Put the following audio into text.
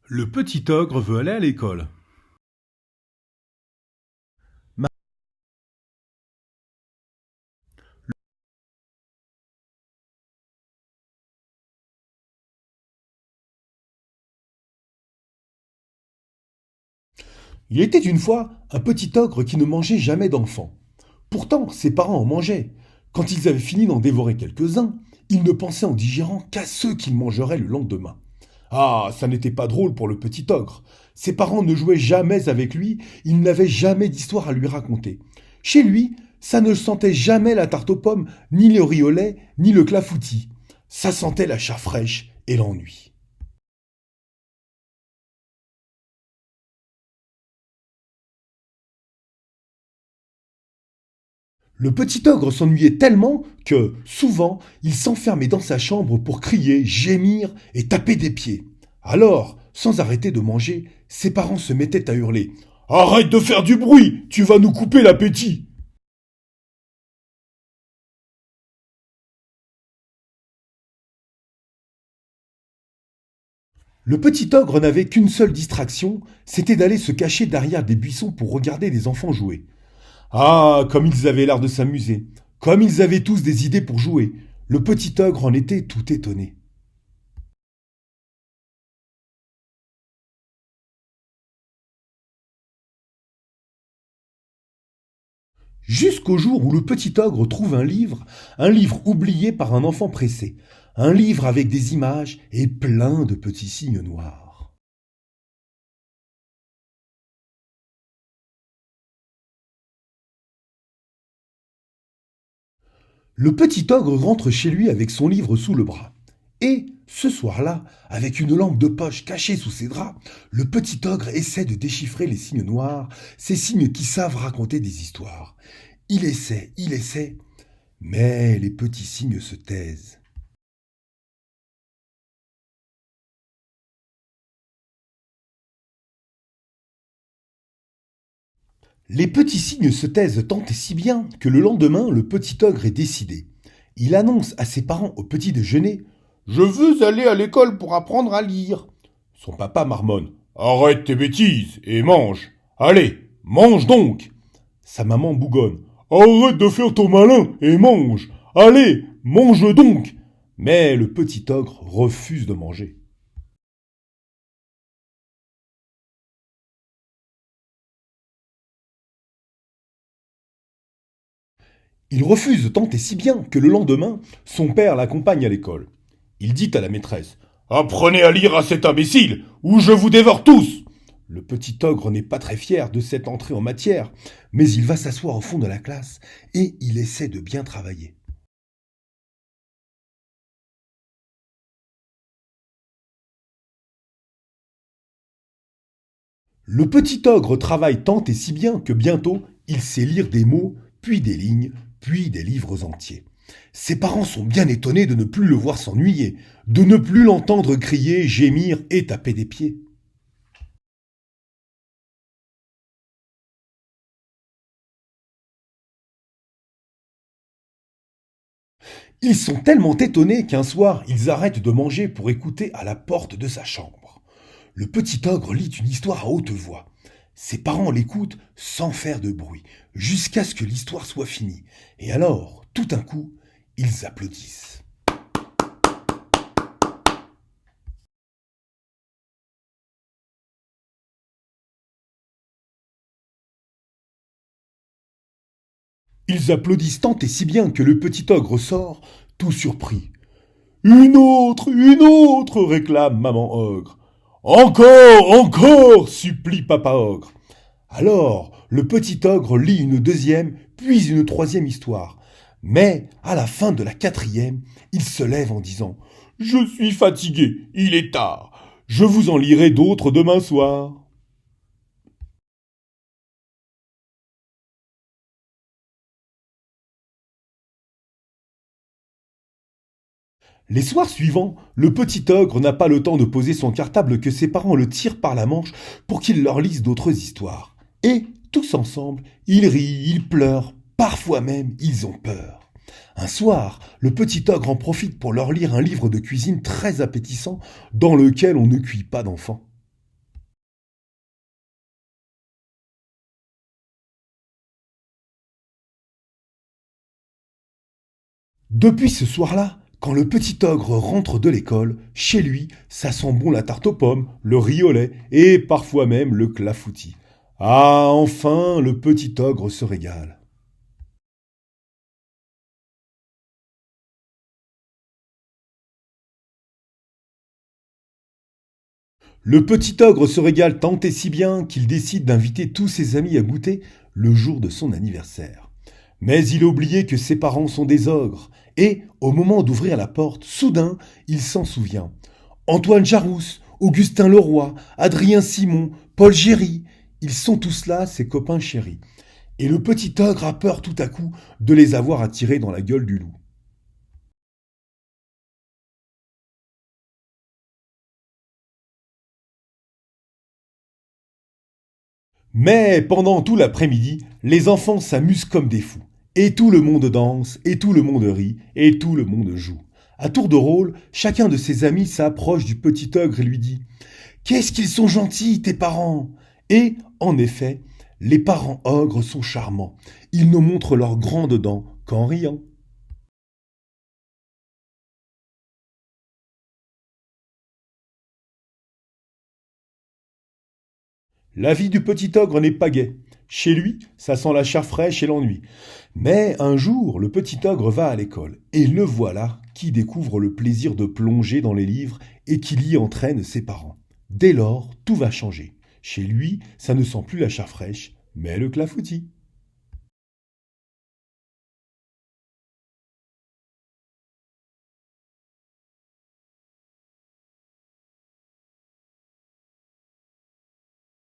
Le petit ogre veut aller à l'école. Ma- Il était une fois un petit ogre qui ne mangeait jamais d'enfants. Pourtant, ses parents en mangeaient. Quand ils avaient fini d'en dévorer quelques-uns, ils ne pensaient en digérant qu'à ceux qu'ils mangeraient le lendemain. Ah, ça n'était pas drôle pour le petit ogre. Ses parents ne jouaient jamais avec lui, ils n'avaient jamais d'histoire à lui raconter. Chez lui, ça ne sentait jamais la tarte aux pommes, ni le riz au lait, ni le clafoutis. Ça sentait la chair fraîche et l'ennui. Le petit ogre s'ennuyait tellement que, souvent, il s'enfermait dans sa chambre pour crier, gémir et taper des pieds. Alors, sans arrêter de manger, ses parents se mettaient à hurler. Arrête de faire du bruit, tu vas nous couper l'appétit. Le petit ogre n'avait qu'une seule distraction, c'était d'aller se cacher derrière des buissons pour regarder les enfants jouer. Ah, comme ils avaient l'air de s'amuser, comme ils avaient tous des idées pour jouer. Le petit ogre en était tout étonné. Jusqu'au jour où le petit ogre trouve un livre oublié par un enfant pressé, un livre avec des images et plein de petits signes noirs. Le petit ogre rentre chez lui avec son livre sous le bras. Et, ce soir-là, avec une lampe de poche cachée sous ses draps, le petit ogre essaie de déchiffrer les signes noirs, ces signes qui savent raconter des histoires. Il essaie, mais les petits signes se taisent. Les petits signes se taisent tant et si bien que le lendemain, le petit ogre est décidé. Il annonce à ses parents au petit déjeuner Je veux aller à l'école pour apprendre à lire. Son papa marmonne Arrête tes bêtises et mange. Allez, mange donc. Sa maman bougonne Arrête de faire ton malin et mange. Allez, mange donc. Mais le petit ogre refuse de manger. Il refuse tant et si bien que le lendemain, son père l'accompagne à l'école. Il dit à la maîtresse Apprenez à lire à cet imbécile, ou je vous dévore tous. Le petit ogre n'est pas très fier de cette entrée en matière, mais il va s'asseoir au fond de la classe et il essaie de bien travailler. Le petit ogre travaille tant et si bien que bientôt il sait lire des mots, puis des lignes, puis des livres entiers. Ses parents sont bien étonnés de ne plus le voir s'ennuyer, de ne plus l'entendre crier, gémir et taper des pieds. Ils sont tellement étonnés qu'un soir ils arrêtent de manger pour écouter à la porte de sa chambre. Le petit ogre lit une histoire à haute voix. Ses parents l'écoutent sans faire de bruit, jusqu'à ce que l'histoire soit finie. Et alors, tout d'un coup, ils applaudissent. Ils applaudissent tant et si bien que le petit ogre sort, tout surpris. Une autre, réclame maman ogre. Encore, encore, supplie papa ogre. Alors, le petit ogre lit une deuxième, puis une troisième histoire. Mais, à la fin de la quatrième, il se lève en disant Je suis fatigué, il est tard. Je vous en lirai d'autres demain soir. Les soirs suivants, le petit ogre n'a pas le temps de poser son cartable que ses parents le tirent par la manche pour qu'il leur lise d'autres histoires. Et, tous ensemble, ils rient, ils pleurent, parfois même ils ont peur. Un soir, le petit ogre en profite pour leur lire un livre de cuisine très appétissant dans lequel on ne cuit pas d'enfants. Depuis ce soir-là, quand le petit ogre rentre de l'école, chez lui, ça sent bon la tarte aux pommes, le riz au lait et parfois même le clafoutis. Ah, enfin, le petit ogre se régale. Le petit ogre se régale tant et si bien qu'il décide d'inviter tous ses amis à goûter le jour de son anniversaire. Mais il a oublié que ses parents sont des ogres, et, au moment d'ouvrir la porte, soudain, il s'en souvient. Antoine Jarousse, Augustin Leroy, Adrien Simon, Paul Géry, ils sont tous là, ses copains chéris. Et le petit ogre a peur tout à coup de les avoir attirés dans la gueule du loup. Mais pendant tout l'après-midi, les enfants s'amusent comme des fous. Et tout le monde danse, et tout le monde rit, et tout le monde joue. À tour de rôle, chacun de ses amis s'approche du petit ogre et lui dit: Qu'est-ce qu'ils sont gentils, tes parents! Et, en effet, les parents ogres sont charmants. Ils nous montrent leurs grandes dents qu'en riant. La vie du petit ogre n'est pas gaie. Chez lui, ça sent la chair fraîche et l'ennui. Mais un jour, le petit ogre va à l'école, et le voilà qui découvre le plaisir de plonger dans les livres et qui y entraîne ses parents. Dès lors, tout va changer. Chez lui, ça ne sent plus la chair fraîche, mais le clafoutis.